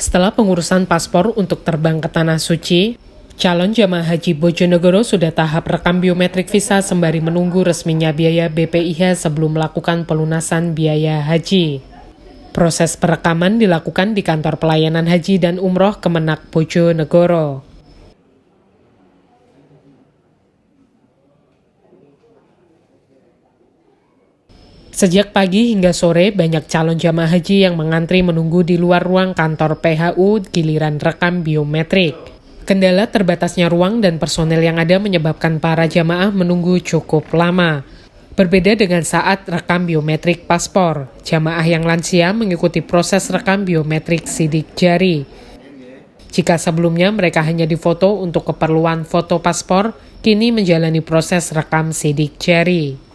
Setelah pengurusan paspor untuk terbang ke Tanah Suci, calon jamaah haji Bojonegoro sudah tahap rekam biometrik visa sembari menunggu resminya biaya BPIH sebelum melakukan pelunasan biaya haji. Proses perekaman dilakukan di kantor pelayanan haji dan umroh Kemenak Bojonegoro. Sejak pagi hingga sore, banyak calon jamaah haji yang mengantri menunggu di luar ruang kantor PHU giliran rekam biometrik. Kendala terbatasnya ruang dan personel yang ada menyebabkan para jamaah menunggu cukup lama. Berbeda dengan saat rekam biometrik paspor, jamaah yang lansia mengikuti proses rekam biometrik sidik jari. Jika sebelumnya mereka hanya difoto untuk keperluan foto paspor, kini menjalani proses rekam sidik jari.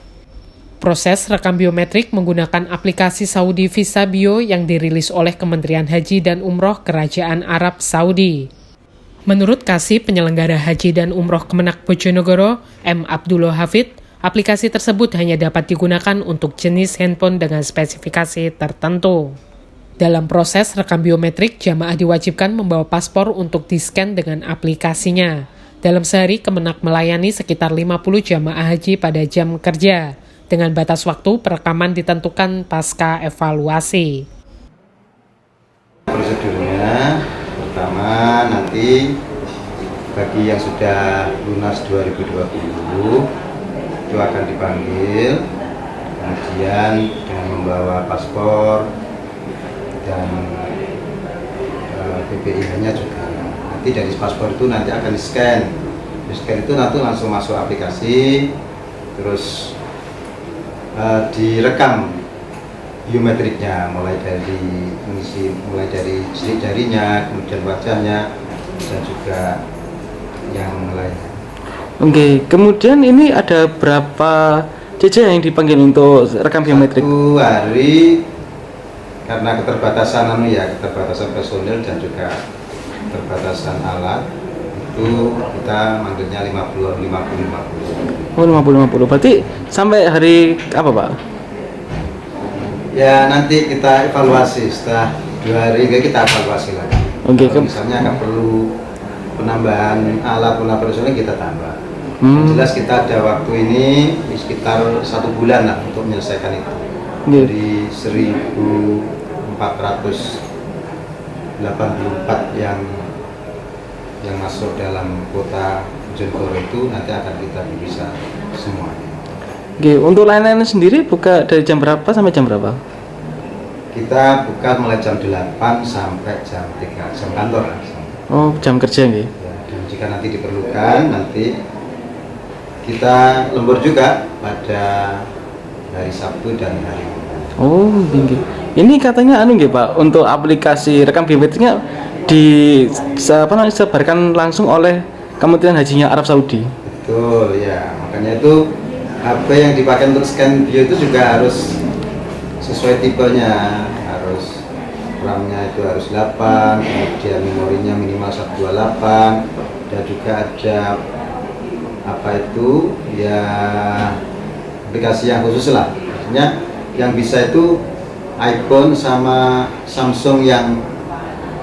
Proses rekam biometrik menggunakan aplikasi Saudi Visa Bio yang dirilis oleh Kementerian Haji dan Umroh Kerajaan Arab Saudi. Menurut Kasih Penyelenggara Haji dan Umroh Kemenak Bojonegoro, M. Abdullah Hafid, aplikasi tersebut hanya dapat digunakan untuk jenis handphone dengan spesifikasi tertentu. Dalam proses rekam biometrik, jamaah diwajibkan membawa paspor untuk di-scan dengan aplikasinya. Dalam sehari, Kemenak melayani sekitar 50 jamaah haji pada jam kerja. Dengan batas waktu, perekaman ditentukan pasca evaluasi. Prosedurnya, pertama nanti bagi yang sudah lunas 2020 itu akan dipanggil, kemudian dengan membawa paspor dan BPIH-nya juga. Nanti dari paspor itu nanti akan di-scan. Di-scan itu nanti langsung masuk aplikasi, terus direkam biometriknya mulai dari sidik jarinya, kemudian wajahnya dan juga yang lainnya. Oke, kemudian ini ada berapa JJ yang dipanggil untuk rekam biometrik? 1 hari karena keterbatasan personil dan juga keterbatasan alat, itu kita manggilnya 50-50. Oh, 50-50. Berarti sampai hari apa, Pak? Ya nanti kita evaluasi setelah 2 hari kita evaluasi lagi. Oke, kalau misalnya nggak perlu penambahan alat, penambahan personil kita tambah. Yang jelas kita ada waktu ini sekitar 1 bulan lah untuk menyelesaikan itu. Dari 1484 yang masuk dalam kota Bojonegoro itu nanti akan kita bisa semuanya. Oke, untuk layanan sendiri buka dari jam berapa sampai jam berapa? Kita buka mulai jam 8 sampai jam 3, jam kantor lah. Oh, jam kerja nggih. Ya, dan jika nanti diperlukan, nanti kita lembur juga pada hari Sabtu dan hari Minggu. Oh, tinggi. Ini katanya nggih, Pak, untuk aplikasi rekam biometriknya disebarkan langsung oleh Kementerian Hajinya Arab Saudi. Betul ya, makanya itu HP yang dipakai untuk scan bio itu juga harus sesuai tipenya, harus RAM-nya itu harus 8, kemudian memorinya minimal 128, dan juga ada aplikasi yang khusus lah. Maksudnya yang bisa itu iPhone sama Samsung yang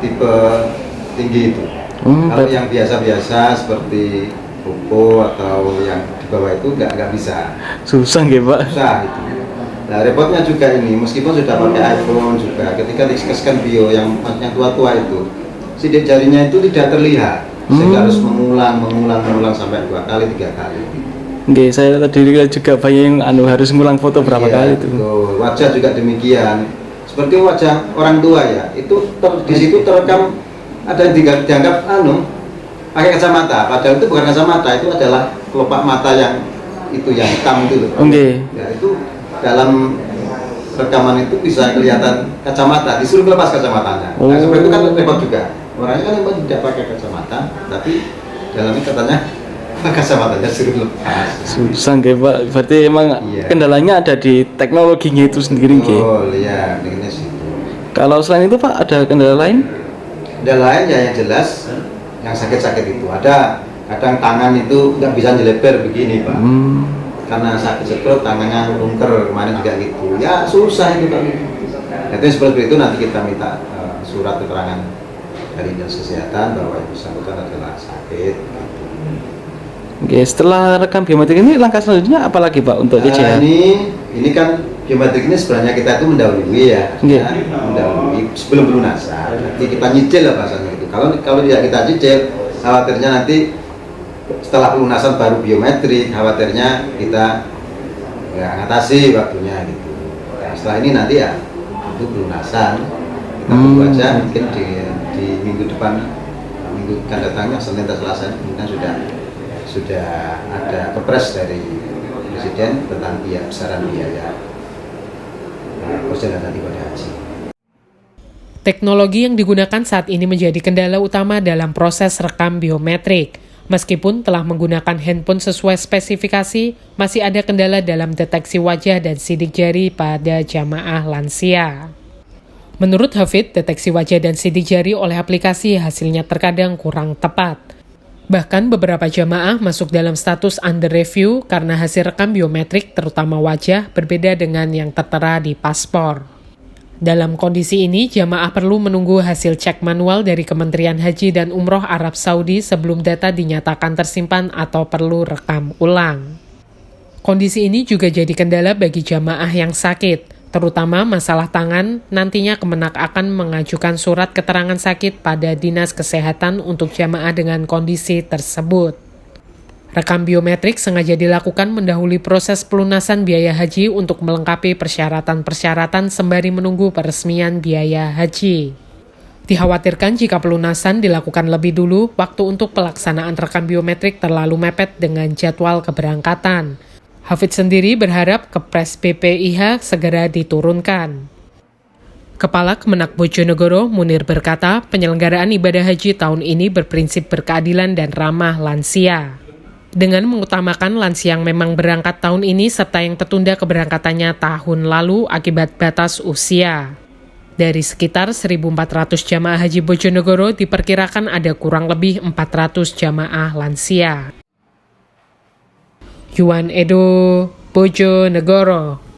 tipe tinggi itu. Kalau yang biasa-biasa seperti Oppo atau yang di bawah itu nggak bisa. Susah nggih, Pak? Susah itu. Nah repotnya juga ini, meskipun sudah pakai iPhone juga, ketika di-scan bio yang tua-tua itu, sidik jarinya itu tidak terlihat, sehingga harus mengulang sampai 2 kali, 3 kali. Nggih, saya tadi juga bayang harus ngulang foto berapa kali itu. Betul. Wajah juga demikian. Seperti wajah orang tua ya, itu di situ terekam ada yang dianggap pakai kacamata, padahal itu bukan kacamata, itu adalah kelopak mata yang hitam itu loh. Okay. Ya itu dalam rekaman itu bisa kelihatan kacamata, disuruh lepas kacamatanya. Nah, seperti itu kan repot juga. Orangnya kan memang tidak pakai kacamata, tapi dalamnya katanya kacamatanya suruh lepas. Susah nggih, Pak. Berarti emang kendalanya ada di teknologinya itu sendiri nggih. Oh iya, dengan situ. Kalau selain itu, Pak, ada kendala lain? Kendala lain ya yang jelas yang sakit-sakit itu ada, kadang tangan itu nggak bisa jeleber begini Pak, karena sakit seperti tangannya lungker kemarin juga gitu, ya susah itu Pak. Itu seperti itu nanti kita minta surat keterangan dari dinas kesehatan bahwa yang bersangkutan adalah sakit. Gitu. Oke, setelah rekam biometrik ini langkah selanjutnya apa lagi Pak untuk CCH? Ini kan biometrik ini sebenarnya kita itu mendahului ya, mendahului sebelum pelunasan. Nanti kita nyicil lah bahasanya itu. Kalau tidak kita cicil, khawatirnya nanti setelah pelunasan baru biometrik, khawatirnya kita nggak ngatasi waktunya gitu. Nah, setelah ini nanti ya itu pelunasan. Kita tunggu aja mungkin di minggu depan, minggu akan datangnya Senin atau Selasa mungkin sudah ada kepres dari Presiden tentang besaran biaya perjalanan ibadah haji. Teknologi yang digunakan saat ini menjadi kendala utama dalam proses rekam biometrik. Meskipun telah menggunakan handphone sesuai spesifikasi, masih ada kendala dalam deteksi wajah dan sidik jari pada jamaah lansia. Menurut Hafid, deteksi wajah dan sidik jari oleh aplikasi hasilnya terkadang kurang tepat. Bahkan beberapa jamaah masuk dalam status under review karena hasil rekam biometrik terutama wajah berbeda dengan yang tertera di paspor. Dalam kondisi ini, jamaah perlu menunggu hasil cek manual dari Kementerian Haji dan Umroh Arab Saudi sebelum data dinyatakan tersimpan atau perlu rekam ulang. Kondisi ini juga jadi kendala bagi jamaah yang sakit, terutama masalah tangan. Nantinya Kemenak akan mengajukan surat keterangan sakit pada Dinas Kesehatan untuk jamaah dengan kondisi tersebut. Rekam biometrik sengaja dilakukan mendahului proses pelunasan biaya haji untuk melengkapi persyaratan-persyaratan sembari menunggu peresmian biaya haji. Dikhawatirkan jika pelunasan dilakukan lebih dulu, waktu untuk pelaksanaan rekam biometrik terlalu mepet dengan jadwal keberangkatan. Hafid sendiri berharap Kepres BPIH segera diturunkan. Kepala Kemenak Bojonegoro, Munir berkata, penyelenggaraan ibadah haji tahun ini berprinsip berkeadilan dan ramah lansia. Dengan mengutamakan lansia yang memang berangkat tahun ini serta yang tertunda keberangkatannya tahun lalu akibat batas usia. Dari sekitar 1.400 jamaah haji Bojonegoro diperkirakan ada kurang lebih 400 jamaah lansia. Yuan Edo, Bojonegoro.